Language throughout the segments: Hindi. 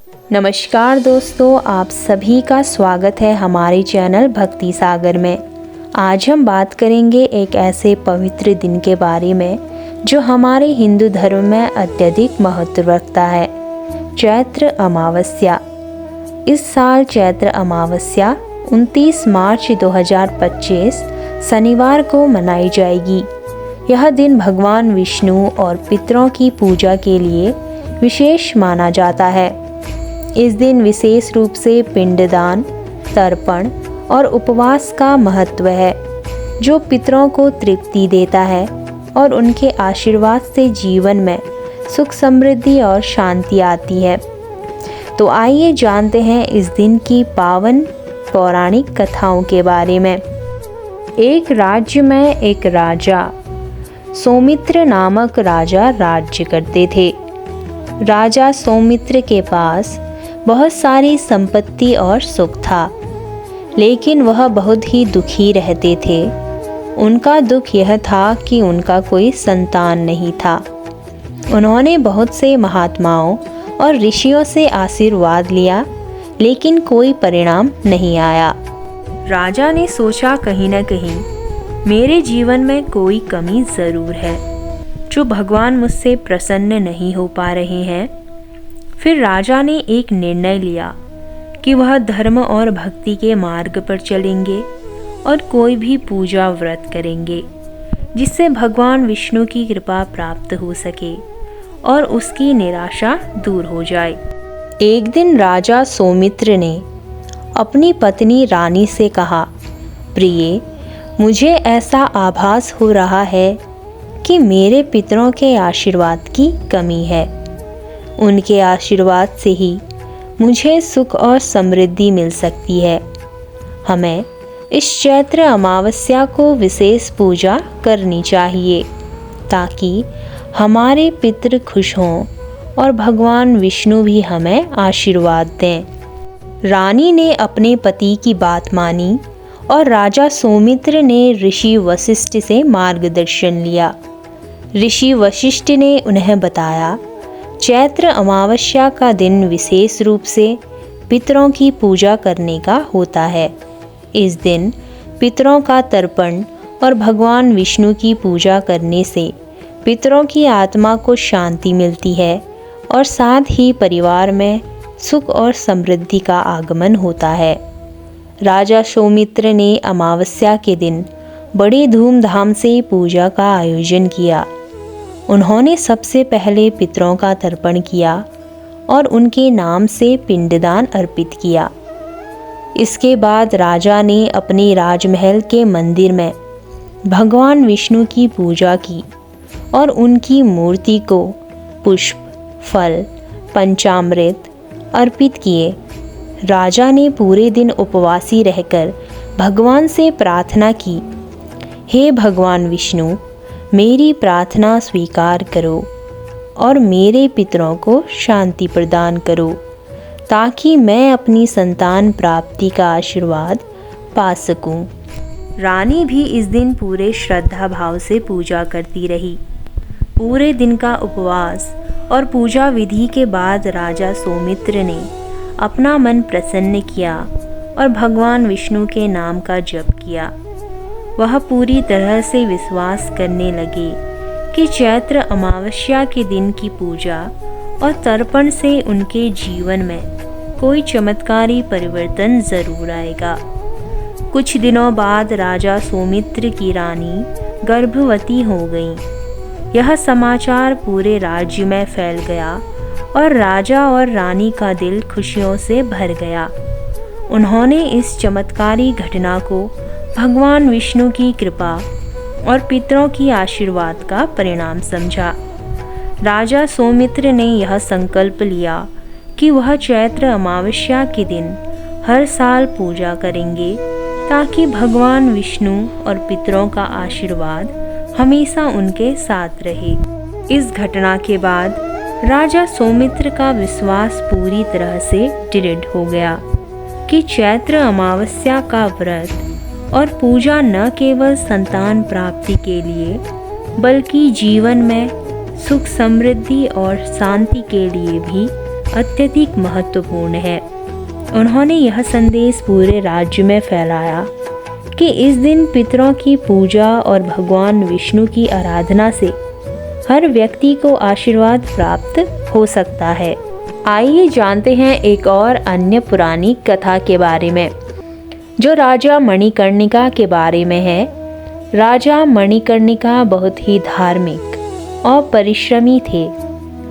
नमस्कार दोस्तों, आप सभी का स्वागत है हमारे चैनल भक्ति सागर में। आज हम बात करेंगे एक ऐसे पवित्र दिन के बारे में जो हमारे हिंदू धर्म में अत्यधिक महत्व रखता है, चैत्र अमावस्या। इस साल चैत्र अमावस्या 29 मार्च 2025 शनिवार को मनाई जाएगी। यह दिन भगवान विष्णु और पितरों की पूजा के लिए विशेष माना जाता है। इस दिन विशेष रूप से पिंडदान, तर्पण और उपवास का महत्व है, जो पितरों को तृप्ति देता है और उनके आशीर्वाद से जीवन में सुख, समृद्धि और शांति आती है। तो आइए जानते हैं इस दिन की पावन पौराणिक कथाओं के बारे में। एक राज्य में एक राजा सौमित्र नामक राजा राज्य करते थे। राजा सौमित्र के पास बहुत सारी संपत्ति और सुख था, लेकिन वह बहुत ही दुखी रहते थे। उनका दुख यह था कि उनका कोई संतान नहीं था। उन्होंने बहुत से महात्माओं और ऋषियों से आशीर्वाद लिया, लेकिन कोई परिणाम नहीं आया। राजा ने सोचा, कहीं न कहीं मेरे जीवन में कोई कमी ज़रूर है, जो भगवान मुझसे प्रसन्न नहीं हो पा रहे हैं। फिर राजा ने एक निर्णय लिया कि वह धर्म और भक्ति के मार्ग पर चलेंगे और कोई भी पूजा व्रत करेंगे, जिससे भगवान विष्णु की कृपा प्राप्त हो सके और उसकी निराशा दूर हो जाए। एक दिन राजा सौमित्र ने अपनी पत्नी रानी से कहा, प्रिय, मुझे ऐसा आभास हो रहा है कि मेरे पितरों के आशीर्वाद की कमी है। उनके आशीर्वाद से ही मुझे सुख और समृद्धि मिल सकती है। हमें इस चैत्र अमावस्या को विशेष पूजा करनी चाहिए, ताकि हमारे पितृ खुश हों और भगवान विष्णु भी हमें आशीर्वाद दें। रानी ने अपने पति की बात मानी और राजा सौमित्र ने ऋषि वशिष्ठ से मार्गदर्शन लिया। ऋषि वशिष्ठ ने उन्हें बताया, चैत्र अमावस्या का दिन विशेष रूप से पितरों की पूजा करने का होता है। इस दिन पितरों का तर्पण और भगवान विष्णु की पूजा करने से पितरों की आत्मा को शांति मिलती है और साथ ही परिवार में सुख और समृद्धि का आगमन होता है। राजा सौमित्र ने अमावस्या के दिन बड़ी धूमधाम से पूजा का आयोजन किया। उन्होंने सबसे पहले पितरों का तर्पण किया और उनके नाम से पिंडदान अर्पित किया। इसके बाद राजा ने अपने राजमहल के मंदिर में भगवान विष्णु की पूजा की और उनकी मूर्ति को पुष्प, फल, पंचामृत अर्पित किए। राजा ने पूरे दिन उपवासी रहकर भगवान से प्रार्थना की, हे भगवान विष्णु, मेरी प्रार्थना स्वीकार करो और मेरे पितरों को शांति प्रदान करो, ताकि मैं अपनी संतान प्राप्ति का आशीर्वाद पा सकूं। रानी भी इस दिन पूरे श्रद्धा भाव से पूजा करती रही। पूरे दिन का उपवास और पूजा विधि के बाद राजा सौमित्र ने अपना मन प्रसन्न किया और भगवान विष्णु के नाम का जप किया। वह पूरी तरह से विश्वास करने लगे कि चैत्र अमावस्या के दिन की पूजा और तर्पण से उनके जीवन में कोई चमत्कारी परिवर्तन जरूर आएगा। कुछ दिनों बाद राजा सौमित्र की रानी गर्भवती हो गई। यह समाचार पूरे राज्य में फैल गया और राजा और रानी का दिल खुशियों से भर गया। उन्होंने इस चमत्कारी घटना को भगवान विष्णु की कृपा और पितरों की आशीर्वाद का परिणाम समझा। राजा सौमित्र ने यह संकल्प लिया कि वह चैत्र अमावस्या के दिन हर साल पूजा करेंगे, ताकि भगवान विष्णु और पितरों का आशीर्वाद हमेशा उनके साथ रहे। इस घटना के बाद राजा सौमित्र का विश्वास पूरी तरह से दृढ़ हो गया कि चैत्र अमावस्या का व्रत और पूजा न केवल संतान प्राप्ति के लिए, बल्कि जीवन में सुख, समृद्धि और शांति के लिए भी अत्यधिक महत्वपूर्ण है। उन्होंने यह संदेश पूरे राज्य में फैलाया कि इस दिन पितरों की पूजा और भगवान विष्णु की आराधना से हर व्यक्ति को आशीर्वाद प्राप्त हो सकता है। आइए जानते हैं एक और अन्य पुरानी कथा के बारे में, जो राजा मणिकर्णिका के बारे में है। राजा मणिकर्णिका बहुत ही धार्मिक और परिश्रमी थे।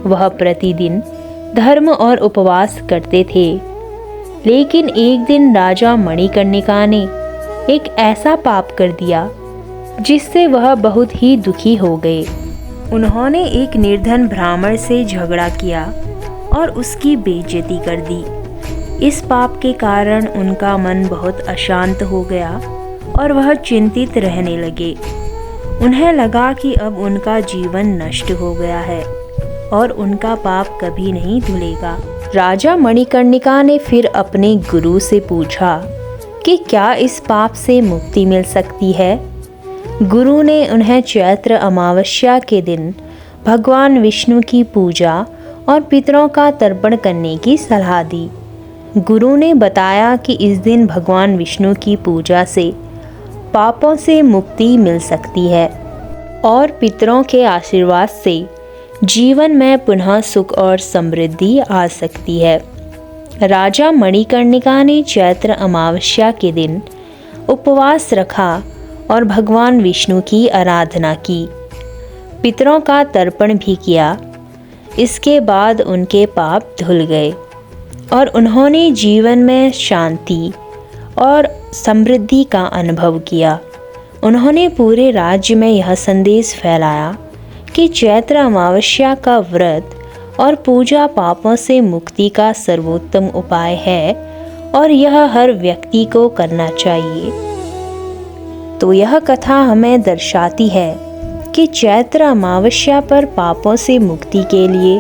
वह प्रतिदिन धर्म और उपवास करते थे। लेकिन एक दिन राजा मणिकर्णिका ने एक ऐसा पाप कर दिया जिससे वह बहुत ही दुखी हो गए। उन्होंने एक निर्धन ब्राह्मण से झगड़ा किया और उसकी बेइज्जती कर दी। इस पाप के कारण उनका मन बहुत अशांत हो गया और वह चिंतित रहने लगे। उन्हें लगा कि अब उनका जीवन नष्ट हो गया है और उनका पाप कभी नहीं धुलेगा। राजा मणिकर्णिका ने फिर अपने गुरु से पूछा कि क्या इस पाप से मुक्ति मिल सकती है। गुरु ने उन्हें चैत्र अमावस्या के दिन भगवान विष्णु की पूजा और पितरों का तर्पण करने की सलाह दी। गुरु ने बताया कि इस दिन भगवान विष्णु की पूजा से पापों से मुक्ति मिल सकती है और पितरों के आशीर्वाद से जीवन में पुनः सुख और समृद्धि आ सकती है। राजा मणिकर्णिका ने चैत्र अमावस्या के दिन उपवास रखा और भगवान विष्णु की आराधना की। पितरों का तर्पण भी किया। इसके बाद उनके पाप धुल गए और उन्होंने जीवन में शांति और समृद्धि का अनुभव किया। उन्होंने पूरे राज्य में यह संदेश फैलाया कि चैत्र अमावस्या का व्रत और पूजा पापों से मुक्ति का सर्वोत्तम उपाय है और यह हर व्यक्ति को करना चाहिए। तो यह कथा हमें दर्शाती है कि चैत्र अमावस्या पर पापों से मुक्ति के लिए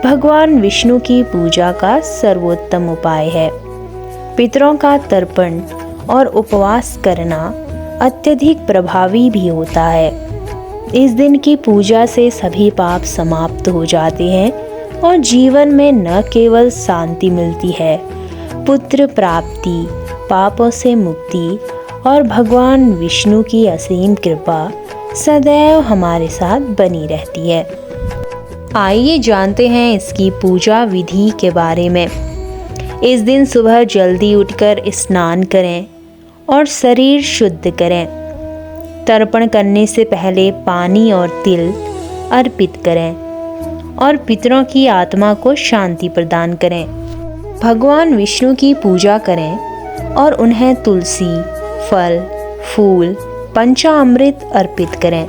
भगवान विष्णु की पूजा का सर्वोत्तम उपाय है। पितरों का तर्पण और उपवास करना अत्यधिक प्रभावी भी होता है। इस दिन की पूजा से सभी पाप समाप्त हो जाते हैं और जीवन में न केवल शांति मिलती है, पुत्र प्राप्ति, पापों से मुक्ति और भगवान विष्णु की असीम कृपा सदैव हमारे साथ बनी रहती है। आइए जानते हैं इसकी पूजा विधि के बारे में। इस दिन सुबह जल्दी उठकर स्नान करें और शरीर शुद्ध करें। तर्पण करने से पहले पानी और तिल अर्पित करें और पितरों की आत्मा को शांति प्रदान करें। भगवान विष्णु की पूजा करें और उन्हें तुलसी, फल, फूल, पंचामृत अर्पित करें।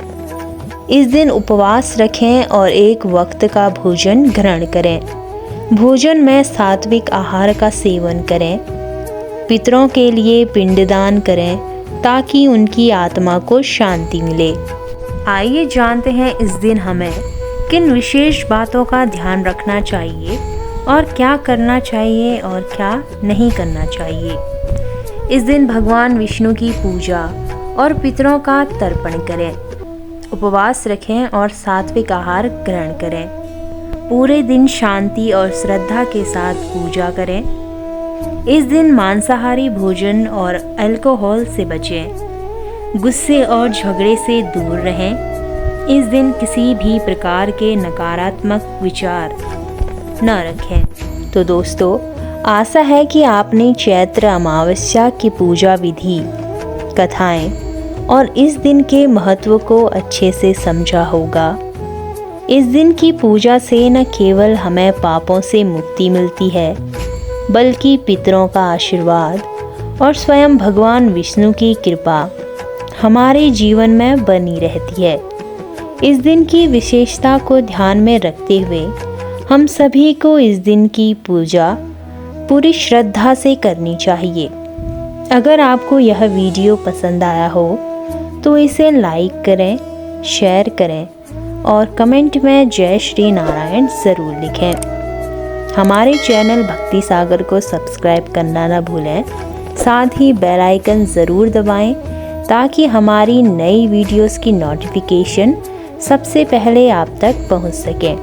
इस दिन उपवास रखें और एक वक्त का भोजन ग्रहण करें। भोजन में सात्विक आहार का सेवन करें। पितरों के लिए पिंडदान करें ताकि उनकी आत्मा को शांति मिले। आइए जानते हैं इस दिन हमें किन विशेष बातों का ध्यान रखना चाहिए और क्या करना चाहिए और क्या नहीं करना चाहिए। इस दिन भगवान विष्णु की पूजा और पितरों का तर्पण करें। उपवास रखें और सात्विक आहार ग्रहण करें। पूरे दिन शांति और श्रद्धा के साथ पूजा करें। इस दिन मांसाहारी भोजन और अल्कोहल से बचें। गुस्से और झगड़े से दूर रहें। इस दिन किसी भी प्रकार के नकारात्मक विचार न रखें। तो दोस्तों, आशा है कि आपने चैत्र अमावस्या की पूजा विधि, कथाएं और इस दिन के महत्व को अच्छे से समझा होगा। इस दिन की पूजा से न केवल हमें पापों से मुक्ति मिलती है, बल्कि पितरों का आशीर्वाद और स्वयं भगवान विष्णु की कृपा हमारे जीवन में बनी रहती है। इस दिन की विशेषता को ध्यान में रखते हुए हम सभी को इस दिन की पूजा पूरी श्रद्धा से करनी चाहिए। अगर आपको यह वीडियो पसंद आया हो तो इसे लाइक करें, शेयर करें और कमेंट में जय श्री नारायण ज़रूर लिखें। हमारे चैनल भक्ति सागर को सब्सक्राइब करना न भूलें। साथ ही बेल आइकन ज़रूर दबाएं ताकि हमारी नई वीडियोस की नोटिफिकेशन सबसे पहले आप तक पहुंच सके।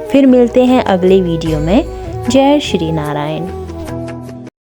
फिर मिलते हैं अगले वीडियो में। जय श्री नारायण।